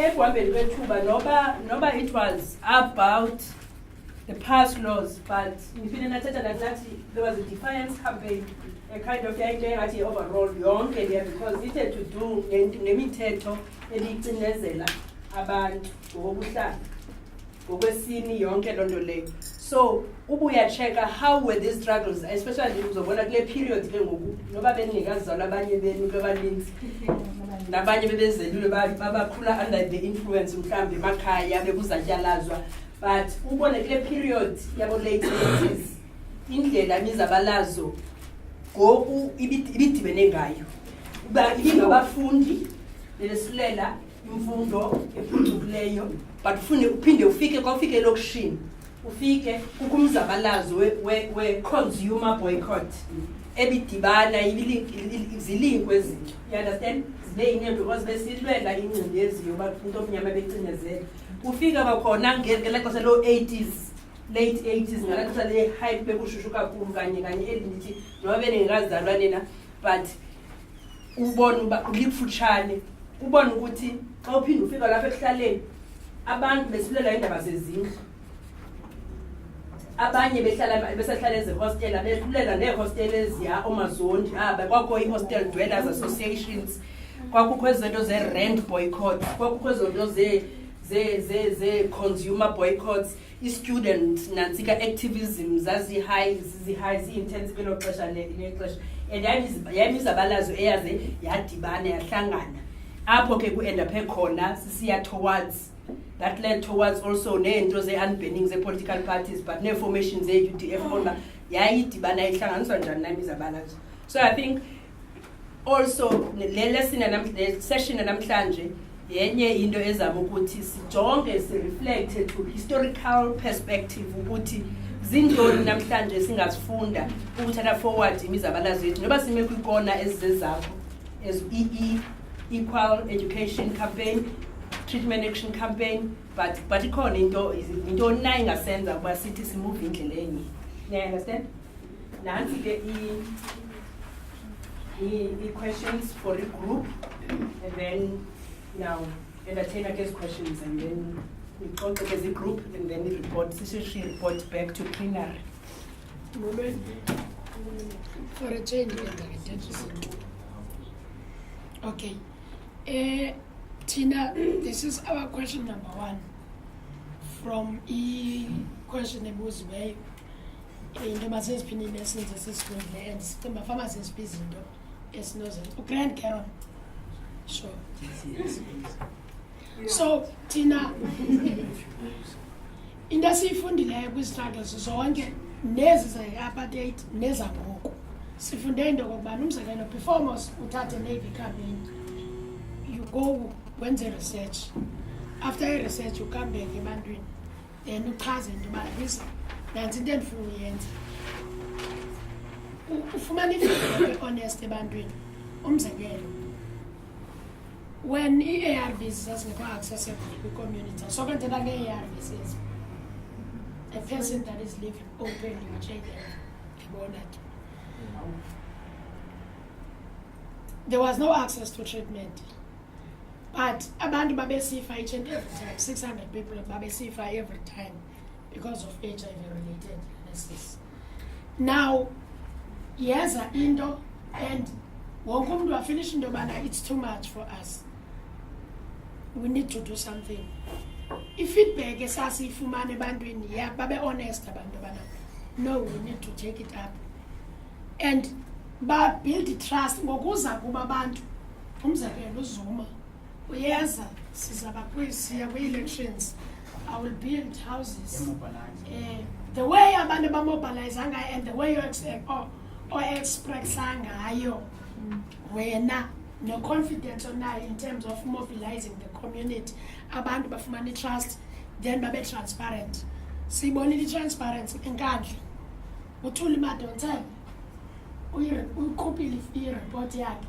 ekuhambeni kwethuba noba it was about the past laws, but ngiphinde nathetha nathi there was a defiance campaign, a kind of yayinto engathi overall yonke leya, because it had to do nemithetho elicinezela abantu ngokobuhlanga ngokwesini yonke loo nto leyo. So ubuyachecka how were these struggles, especially uzobona kule period ke ngoku noba beningekazalwa abanye benu bebaninzi nabanye bebezelule babakhula under the influence mhlawumbi emakhaya bekuzatyalazwa, but ubone kule period yabo late 80s indlela imizabalazo ngoku ibidibene ngayo uba ibingabafundi belesilela imfundo ephucukileyo, but ufune uphinde ufike kwafike elokishini ufike kukumzabalazo we-consumer boycott ebidibana zilinkwe ezinto, you understand, zibe because besilwela ingcindezi yoba into omnyama becinezela. Ufika kwakhona ngela xesha lo-80s, late 80s, ngala xesha le-hype bekushushu kakhulu kanye elithi noba beningekazalwa nina, but ubone uba ulikufutshane, ubone ukuthi xa uphinde ufika lapha ekuhlaleni abantu besilela indaba zezindlu, abanye besahlala ezihostela behlulela neehostela eziya omazondi kwakho i-hostel dwellers associations, kwakukho izinto ze-rent boycott, kwakukho izinto ze-consumer boycotts, i-student nantsika activism zazi-high zi-intense kwelo xesha lexesha, and yayimizabalazo eyaze yadibana yahlangana apho ke ku-endaphe khona sisiya towards that led towards also neento ze-unbanning ze-political parties, but ne-formation ze-UDF ona yayidibana ihlanganiswa njani namizabalazo. So I think also le session namhlanje yenye into ezama ukuthi sijonge si-reflect to historical perspective ukuthi zintoni namhlanje singazifunda ukuthatha forward imizabalazo yethu noba sime kwikona ezizezakho as equal education campaign, treatment action campaign, but ikhona into nayo ingasenza ukuba sithi simove indlela enye. You understand? Nansi ke questions for the group, and then now entertain against questions, and then we talk as a group, and then we report back to plenary. For a change, okay. Tina, this is our question number 1 from question ebuziweyo into maseziphinile esenze sisifundile and siqimba pharmacies izinto esinozenza uGrand Caron. Sure. So Tina, into esiyifundileyo kwi-struggles zonke nezi ze-apartheid nezangoku sifunde into okokubana umzekelo before mos uthathe Navy campaign, you go wenze research, after research you come back ebantwini then uchaze into yoba this nansi into endifuna uyenza, ufumana ifeedback honest ebantwini. Umzekelo when i-ARVs zazingekho accessible kwi-community, so kwenzela nge-ARVs ezi a person that is living openly with HIV, there was no access to treatment, but abantu babesifa each and every time, 600 people babesifa every time because of HIV related illnesses. Now yeza into and wonke umuntu wafinish into yobana it's too much for us, we need to do something. I-feedback esasiyifumana ebantwini babe honest abantu bana no, we need to take it up and build trust ngokuza kuba abantu. Umzekelo uZuma uyeza sizaba siya kwi-elections, I will build houses, the way abantu bamobilize ngayo and the way you express ngayo wena no confidence onayo in terms of mobilizing the community, abantu bafumana trust, then babe transparent. Siyibonile i-transparency enkandla. Uthuli Madonsela uyikhupile i-report yakhe,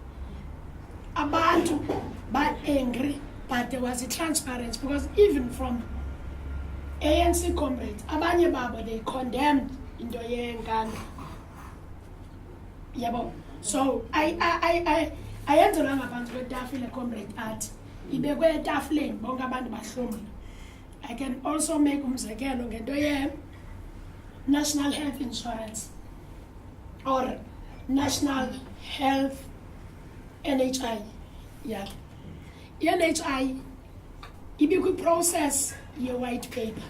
abantu ba-angry, but there was a transparency because even from ANC comrades abanye babo they condemned into yenkandla yabo. So I enzelwa ngaphansi kwetafile comrade athi ibekwe etafuleni bonke abantu bahlomle. I can also make umzekelo ngento ye-National Health Insurance or National Health NHI. Yeah. NHI ibikwi-process ye-white paper.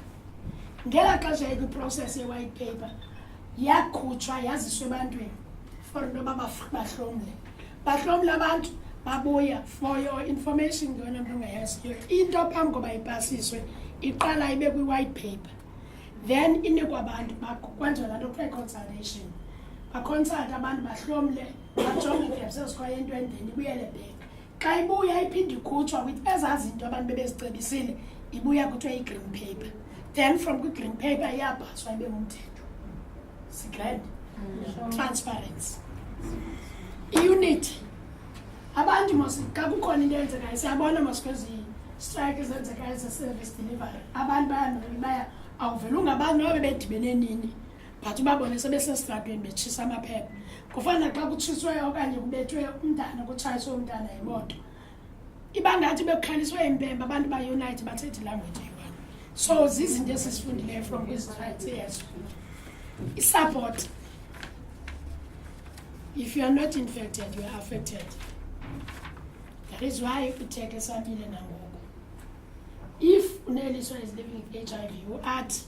Ngela xesha ikwi-process ye-white paper yakhutshwa yaziswa ebantwini for into yoba bahlomle. Bahlomle abantu babuya. For your information ngeyona mntu ungayaziyo, into phambi koba ipasiswe iqala ibe kwi-white paper, then inikwa abantu kwenziwa laa nto kuthiwa i-consultation. Baconsulte abantu bahlomle, bajonge ii-gaps ezikhoyo entweni, ibuyele back. Xa ibuya iphinde ikhutshwa with ezaa zinto abantu bebezicebisile, ibuya kuthiwa i-green paper. Then from kwi-green paper iyabhaswa ibe ngumthetho. Sigrand. Transparency. I-unity. Abantu mos xa kukhona into eyenzekayo siyabona mos kwezi strike ezenzekayo ze-service delivery. Abantu baya awuvele ungabantu noba bedibene nini, but ubabone sebesesitratweni betshisa amaphepha. Kufana xa kutshiswe okanye kubethwe umntana, kutshayiswe umntana yimoto. Iba ngathi bekukhaliswe impembe, abantu ba-unite bathethe ilanguage eyi-one. So zizinto esisifundileyo from kwezi strikes ezo. I-support. If you are not infected, you are affected. That is why uteke esamile nangoku. If uneliswa is living with HIV, uathi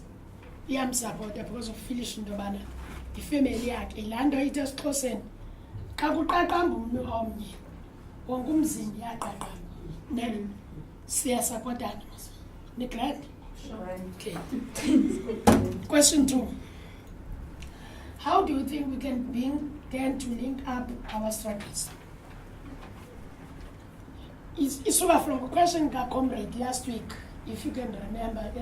iyamsupporta because of feelish into yobana ifemeli yakhe laa nto ithi esiXhoseni xa kuqaqamba umntu omnye wonke umzimba iyaqaqamba. Then siyasapotana. Nigrand? Okay. Question 2. How do you think we can begin to link up our struggles? It's from a question by comrade last week, if you can remember,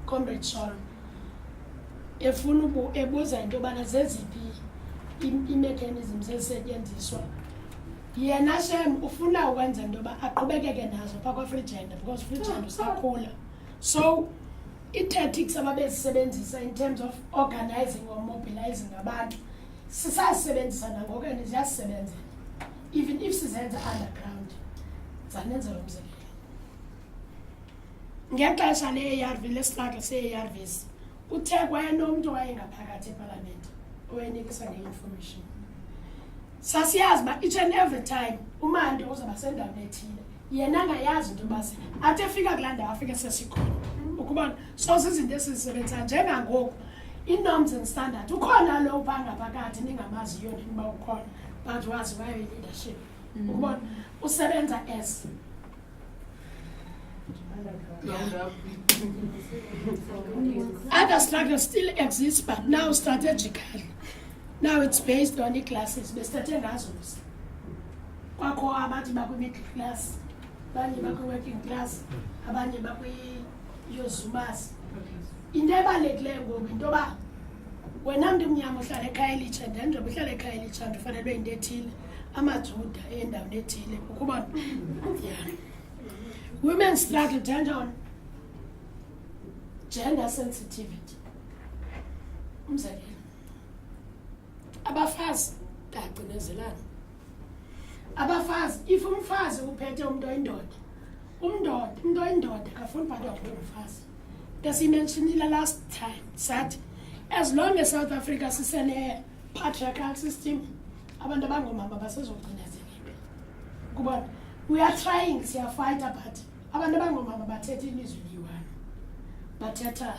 comrade Sean. Efuna ebuza into yobana zeziphi i-mechanisms ezisetyenziswa. Yena Shem ufuna ukwenza into yoba aqhubekeke nazo phaa kwa-free gender because free gender usakhula. So i-tactics ababezisebenzisa in terms of organizing or mobilizing abantu sisazisebenzisa nangoku and ziyasisebenzela. Even if sizenza underground, zanenzela umzekelo. Ngexesha le-ARV, le-struggle se-ARVs, uthekwa enomntu wayengaphakathi epalamente owayenikisa nge-information. Sasiyazi uba each and every time umandi uzawuba sendaweni ethile yena angayazi into yoba athi efika kulaa ndawo afike sesikhona ukubona. So zizinto esizisebenzisa njengangoku i-norms and standards. Ukhona lo phaa ngaphakathi ningamaziyo niniba ukhona but waziwayo i-leadership ukubona usebenza as other structures still exist, but now strategically. Now it's based on the classes. Besithathe ngazo kwakho abathi bakwi-middle class, abanye bakwi-working class, abanye bakwi-yozumas. Into ebalulekileyo ngoku into yoba wena mntu mnyama uhlala ekhaya elitsha ndenjoba uhlala ekhaya elitsha ndifanelwe into ethile amajuda endaweni ethile ukubona. Yeah. Women struggle turned on gender sensitivity. Umzekelo, abafazi bagcinezelana. Abafazi, if umfazi uphethe umuntu oyindoda, umuntu oyindoda akafuni uphathwa ngumfazi. Ndasimentionile last time sathi as long as South Africa sisene patriarchal system, abantu abangomama basezogcinezeleka. Kubona, we are trying, siyafighta, but abantu abangomama bathetha ilizwi liyi-one, bathetha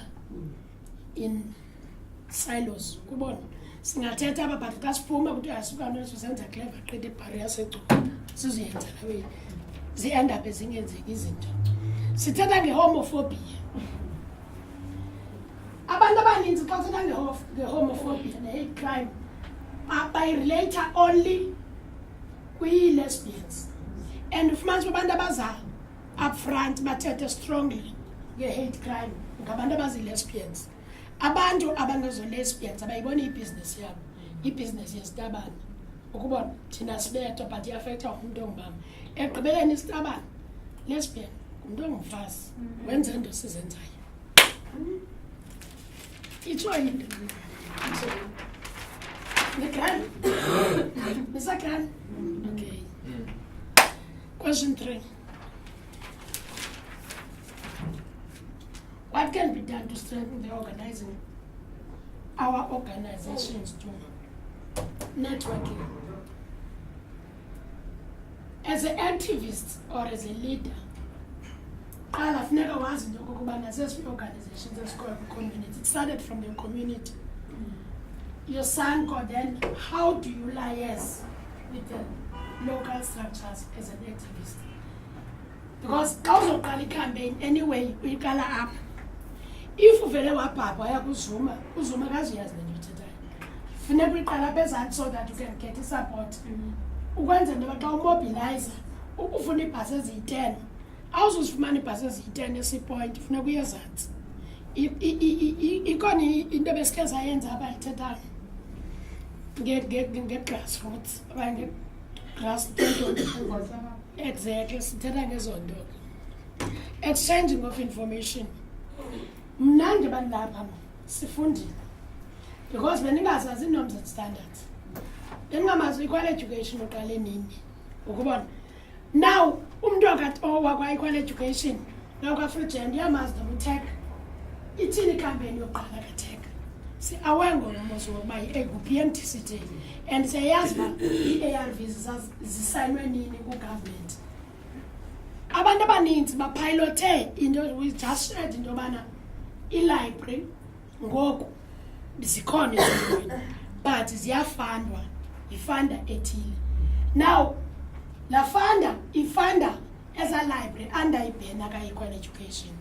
in silos. Kubona, singathetha apha but xa siphuma ukuthi uyasuka nto sizenza clever qeda ibhariya secuba sizoyenza nawe zi-end up ezingenzeki izinto. Sithetha nge-homophobia. Abantu abaninzi xa uthetha nge-homophobia ne-hate crime bayirelate only kwi-lesbians, and ufumanisa abantu abaza up front bathethe strongly nge-hate crime ngabantu abazi-lesbians. Abantu abangezo-lesbians abayibona ibhizinesi yabo, ibhizinesi yesitabane ukubona thina sibethwa but iafektha umntu ongumama. Ekugqibeleni isitabane lesbian ngumntu ongumfazi wenza into sizenzayo. Itsho into nigrand nisagrand. Okay. Question 3. What can be done to strengthen the organizing, our organizations to networking? As an activist or as a leader, I've never was in the organizations as community. It started from the community. Your son got then, how do you liaise with the local structures as an activist? Because cause of Kali campaign, anyway, we call up. If you feel like Papa, I have Zuma has been today. So that you can get the support. Once and never mobilize, only passes 10. Also, money passes 10 is the point. If no, we are that. In the best case, I end up at that. Get grassroots, get grass. Exactly, exchanging of information. Mnandi bandapha sifundile because beningazazi norms and standards. Beningamazi equal education uqale nini. Ukubona. Now, umuntu akathi wakwa equal education, nakwa free gender yamazi nomtech. Ithini campaign yoqala kaTech. Si awengo nomuso wokuba i-PMTCT and siyayazi ba i-ARVs zisayinwe nini ku-government. Abantu abaninzi bapilothe into we just said into yobana i-library ngoku zikhona izinto but ziyafandwa ifanda ethile. Now la fanda ifanda as a library under ibhena ka-equal education,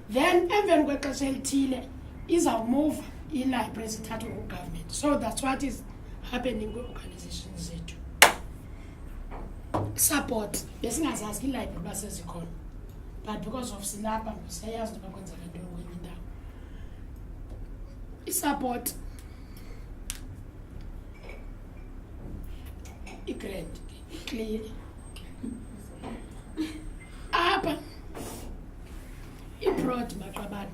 then emveni kwexesha elithile izawumove i-library zithathwe ngu-government. So that's what is happening kwi-organizations zethu. Support besingazazi i-library basezikhona, but because of silapha siyayazi into bakwenzeka ntoni kwenye indawo. I-support i-grant clear apha i-broad maqabane.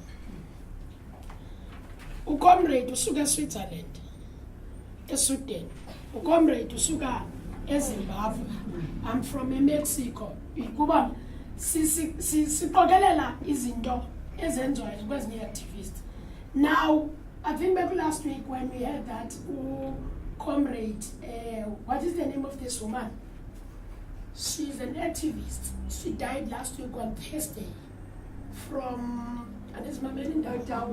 Ucomrade usuka eSwitzerland, eSweden. Ucomrade usuka eZimbabwe. I'm from Mexico. Kuba siqokelela izinto ezenziwayo kwezinye activists. Now, I think maybe last week when we heard that comrade, what is the name of this woman? She's an activist. She died last week on Thursday from, and it's my maiden Dr.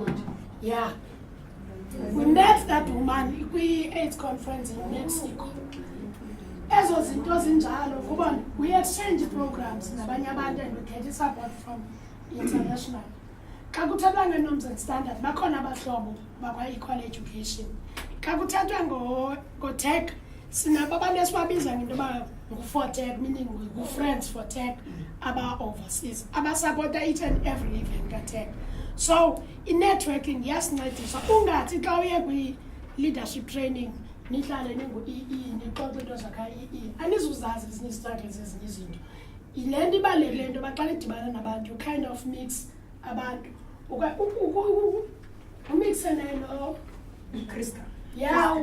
Yeah. We met that woman at the AIDS conference in Mexico. Ezo zinto zinjalo kuba we exchange programs nabanye abantu and we get support from international. Xa kuthethwa nge-norms and standards bakhona abahlobo bakwa-equal education. Xa kuthethwa ngo-tech sinabo abantu esibabiza ngento yoba ngu-4tech, meaning ngu-friends for tech aba-overseas abasupporta each and every event ka-tech. So i-networking iyasincedisa ungathi xa uye kwi-leadership training nihlale ningu-EE nixoxe into zakha-EE anizuzazi ezinye izistruggle zezinye izinto. Yile nto ibalulekile into yoba xa nidibana nabantu you kind of mix abantu umixe nelo Krista. Yeah,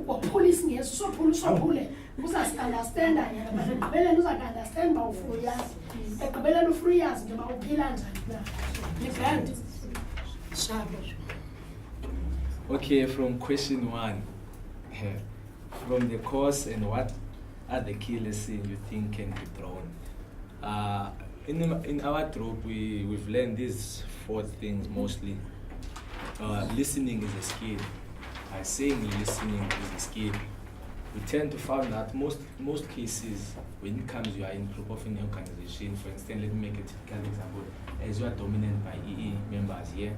uphula isingesi usophule uzasi-understanda yena but ekugqibeleni uzaka-understand uba ufuna uyazi, ekugqibeleni ufuna uyazi into yoba uphila njani na. Nigrand shabo. Okay, from question 1, from the course and what are the key lessons you think can be drawn? In our group, we've learned these 4 things mostly. Listening is a skill. By saying listening is a skill, we tend to find that most cases, when it comes, you are in group of an organization. For instance, let me make a typical example. As you are dominated by EE members here,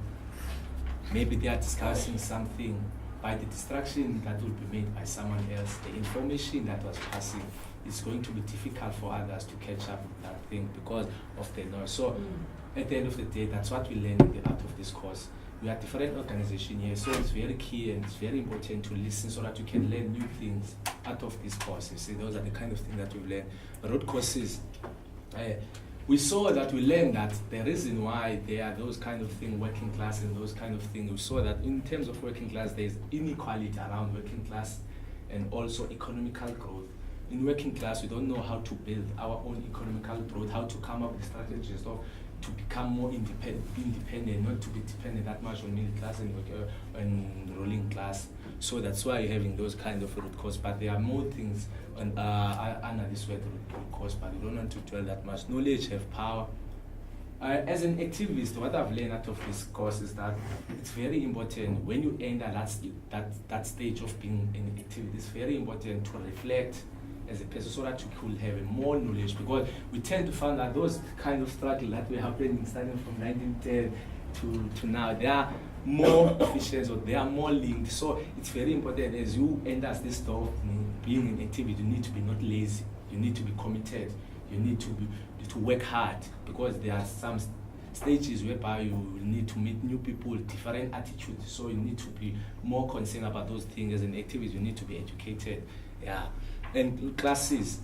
maybe they are discussing something. By the distraction that will be made by someone else, the information that was passing is going to be difficult for others to catch up with that thing because of the noise. So at the end of the day, that's what we learn in the art of this course. We are different organizations here, so it's very key and it's very important to listen so that you can learn new things out of this course. You see, those are the kind of things that we learn. Road courses, we saw that we learned that the reason why there are those kind of things, working class and those kind of things, we saw that in terms of working class, there is inequality around working class and also economical growth. in working class, we don't know how to build our own economical growth, how to come up with strategies to become more independent, not to be dependent that much on middle class and ruling class. So that's why you're having those kind of root cause. But there are more things under this word root cause, but we don't want to dwell that much. Knowledge have power. As an activist, what I've learned out of this course is that it's very important when you enter that stage of being an activist, it's very important to reflect as a person so that you could have more knowledge, because we tend to find that those kind of struggle that were happening starting from 1910 to now, they are more efficient or they are more linked. So it's very important as you enter this door of being an activist, you need to be not lazy, you need to be committed, you need to work hard, because there are some stages whereby you need to meet new people, different attitudes. So you need to be more concerned about those things. As an activist, you need to be educated. Yeah. And classes,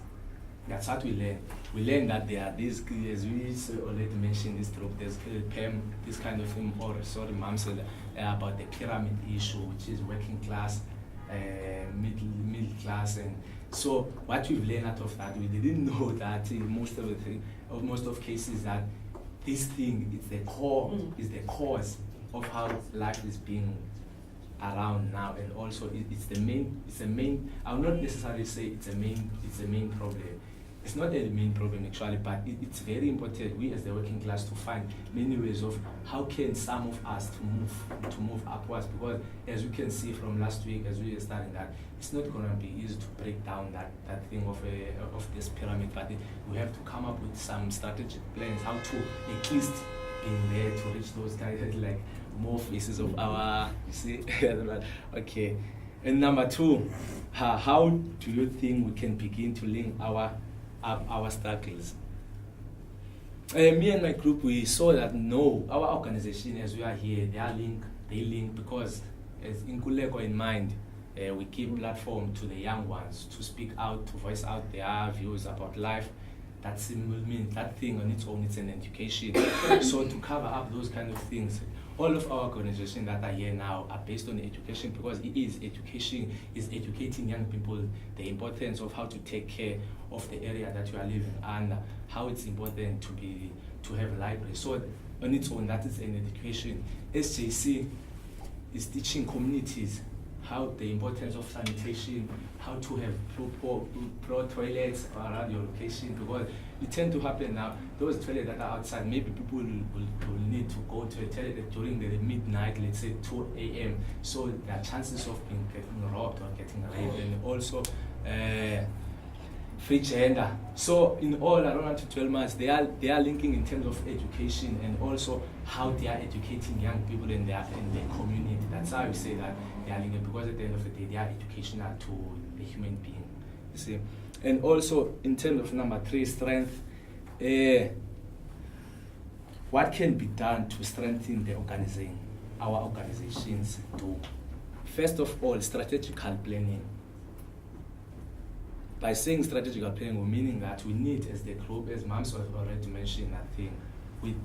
that's what we learn. We learn that there are these, as we already mentioned, this group, there's PEM, this kind of thing, or sorry, Mom said about the pyramid issue, which is working class, middle class, and so what we've learned out of that, we didn't know that in most of cases that this thing is the core, is the cause of how life is being around now, and also it's the main. I will not necessarily say it's a main problem. It's not a main problem actually, but it's very important, we as the working class, to find many ways of how can some of us to move upwards, because as we can see from last week, as we are starting that, it's not going to be easy to break down that thing of this pyramid, but we have to come up with some strategic plans how to at least be there to reach those guys, like more faces of our, you see. Okay. And number two, how do you think we can begin to link our struggles? Me and my group, we saw that no, our organization, as we are here, they link because, as Nkuleko in mind, we give platform to the young ones to speak out, to voice out their views about life. That means that thing on its own, it's an education. So to cover up those kind of things, all of our organizations that are here now are based on education, because it is education, is educating young people the importance of how to take care of the area that you are living and how it's important to have a library. So on its own, that is an education. SJC is teaching communities how the importance of sanitation, how to have pro toilets around your location, because it tend to happen now, those toilets that are outside, maybe people will need to go to a toilet during the midnight, let's say 2 a.m. So there are chances of getting robbed or getting raped, and also free gender. So in all, around to 12 months, they are linking in terms of education and also how they are educating young people in their community. That's how we say that they are linking, because at the end of the day, they are educational to the human being. You see, and also in terms of number 3, strength. What can be done to strengthen our organizations? To first of all, strategical planning. By saying strategical planning, we're meaning that we need, as the group, as Mams already mentioned, that thing, we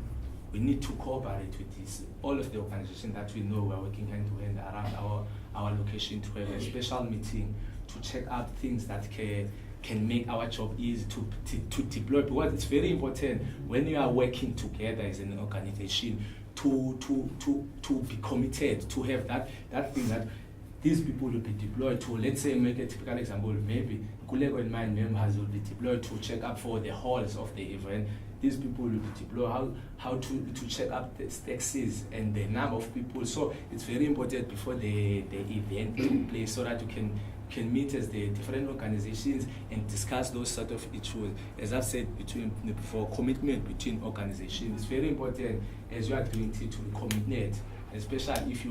need to cooperate with this. All of the organizations that we know, we're working hand to hand around our location, to have a special meeting to check out things that can make our job easy to deploy, because it's very important when you are working together as an organization to be committed, to have that thing that these people will be deployed to. Let's say, make a typical example, maybe Kuleko and Mind members will be deployed to check up for the halls of the event. These people will be deployed how to check up the taxis and the number of people. So it's very important before the event takes place, so that you can meet as the different organizations and discuss those sort of issues. As I've said before, commitment between organizations. It's very important as you are doing it to be committed, especially if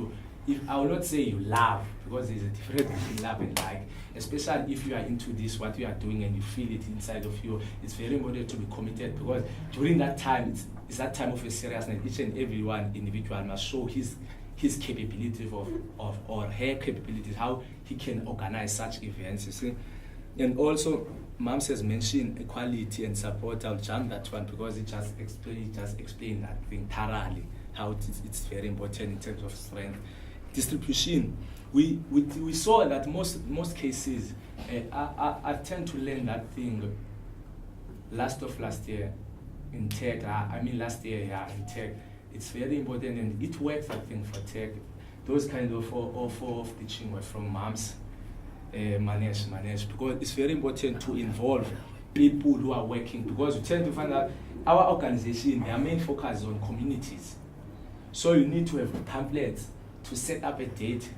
I will not say you love, because there's a difference between love and like, especially if you are into this, what you are doing, and you feel it inside of you. It's very important to be committed, because during that time, it's that time of a seriousness. Each and every individual must show his capability or her capabilities, how he can organize such events, you see. And also, Mams has mentioned equality and support. I'll jump that one, because it just explained that thing thoroughly, how it's very important in terms of strength. distribution, we saw that most cases, I tend to learn that thing last year in tech. Last year, in tech. It's very important, and it works, I think, for tech. Those kind of teaching were from moms, manage, because it's very important to involve people who are working, because you tend to find that our organization, their main focus is on communities. So you need to have pamphlets to set up a date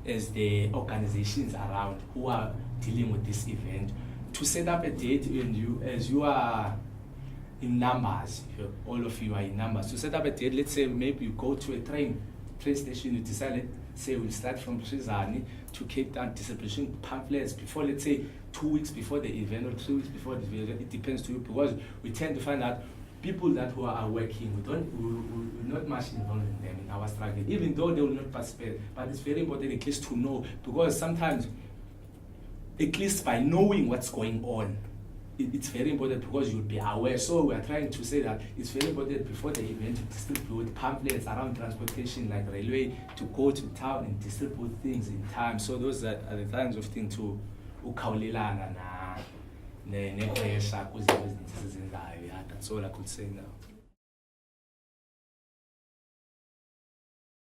as the organizations around who are dealing with this event, to set up a date, and you are in numbers, all of you are in numbers, to set up a date. Let's say maybe you go to a train station, you decide, say we'll start from Trizani to Cape Town, distribution pamphlets before, let's say 2 weeks before the event or 3 weeks before the event. It depends to you, because we tend to find out people that who are working, we're not much involved in them in our struggle, even though they will not participate. But it's very important at least to know, because sometimes, at least by knowing what's going on, it's very important, because you'll be aware. So we are trying to say that it's very important before the event to distribute pamphlets around transportation, like railway, to go to town and distribute things in time. So those are the kinds of things to ukhawulelana na ne pressure kuze izinto ezenzayo. That's all I could say now.